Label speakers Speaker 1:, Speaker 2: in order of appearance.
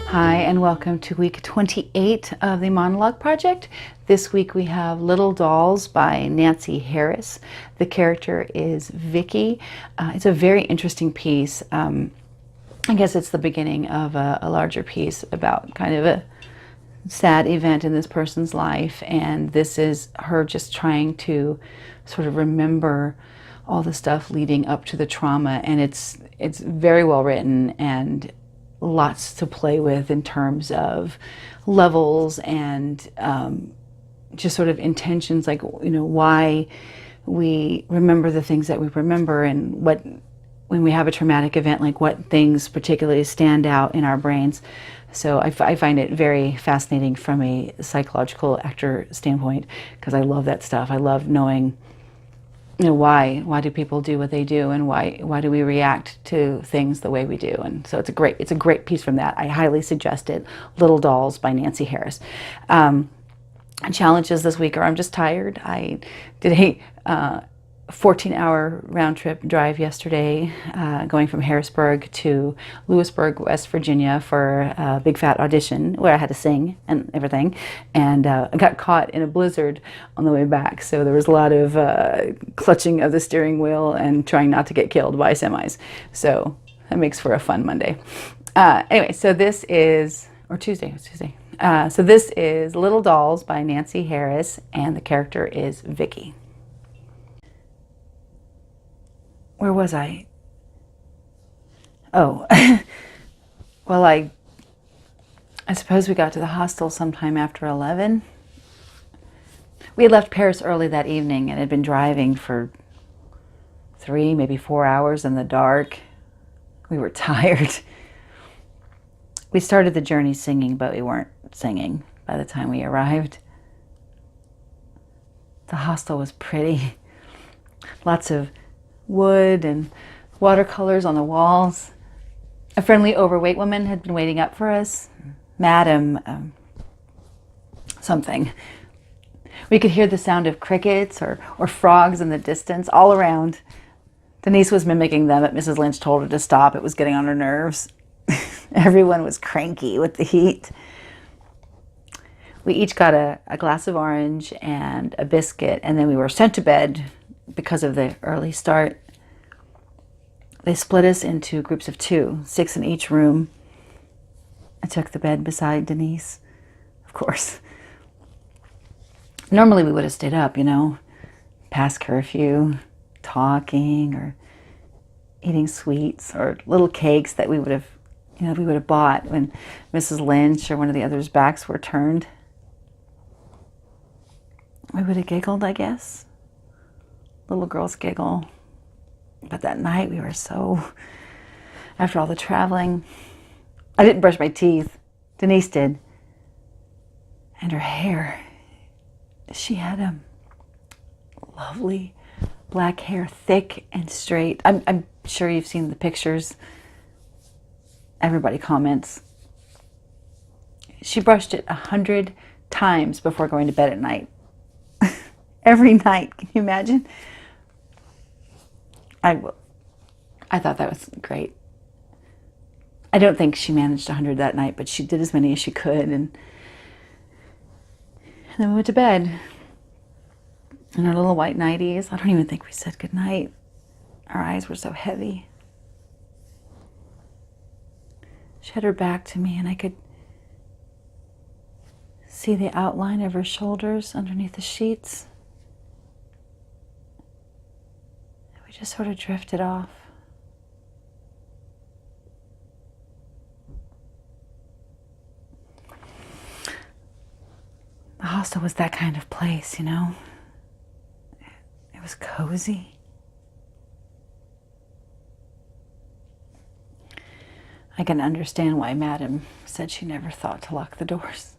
Speaker 1: Hi, and welcome to week 28 of the Monologue Project. This week we have Little Dolls by Nancy Harris. The character is Vicky. It's a very interesting piece. I guess it's the beginning of a larger piece about kind of a sad event in this person's life, and this is her just trying to sort of remember all the stuff leading up to the trauma, and it's very well written and lots to play with in terms of levels and just sort of intentions, like, you know, why we remember the things that we remember, and what, when we have a traumatic event, like what things particularly stand out in our brains. So I find it very fascinating from a psychological actor standpoint, because I love that stuff. I love knowing, you know, why do people do what they do, and why do we react to things the way we do. And so it's a great piece from that. I highly suggest it. Little Dolls by Nancy Harris. Challenges this week are I'm just tired. I did a 14-hour round trip drive yesterday, going from Harrisburg to Lewisburg, West Virginia, for a big fat audition where I had to sing and everything, and I got caught in a blizzard on the way back, so there was a lot of clutching of the steering wheel and trying not to get killed by semis. So that makes for a fun Monday. Anyway, so this is, or Tuesday, it was Tuesday. So this is Little Dolls by Nancy Harris, and the character is Vicky. Where was I? Oh, well, I suppose we got to the hostel sometime after 11. We had left Paris early that evening and had been driving for 3, maybe 4 hours in the dark. We were tired. We started the journey singing, but we weren't singing by the time we arrived. The hostel was pretty. Lots of wood and watercolors on the walls. A friendly overweight woman had been waiting up for us. Madam something. We could hear the sound of crickets or frogs in the distance all around. Denise was mimicking them, but Mrs. Lynch told her to stop. It was getting on her nerves. Everyone was cranky with the heat. We each got a glass of orange and a biscuit, and then we were sent to bed because of the early start. They split us into groups of 2, 6 in each room. I took the bed beside Denise, of course. Normally we would have stayed up, you know, past curfew, talking or eating sweets or little cakes that we would have, you know, we would have bought when Mrs. Lynch or one of the others' backs were turned. We would have giggled, I guess. Little girls giggle. But that night we were so, after all the traveling, I didn't brush my teeth. Denise did. And her hair, she had lovely black hair, thick and straight. I'm sure you've seen the pictures. Everybody comments. She brushed it 100 times before going to bed at night. Every night, can you imagine? I thought that was great. I don't think she managed 100 that night, but she did as many as she could, and then we went to bed in our little white nighties. I don't even think we said goodnight. Our eyes were so heavy. She had her back to me, and I could see the outline of her shoulders underneath the sheets. We just sort of drifted off. The hostel was that kind of place, you know. It was cozy. I can understand why Madam said she never thought to lock the doors.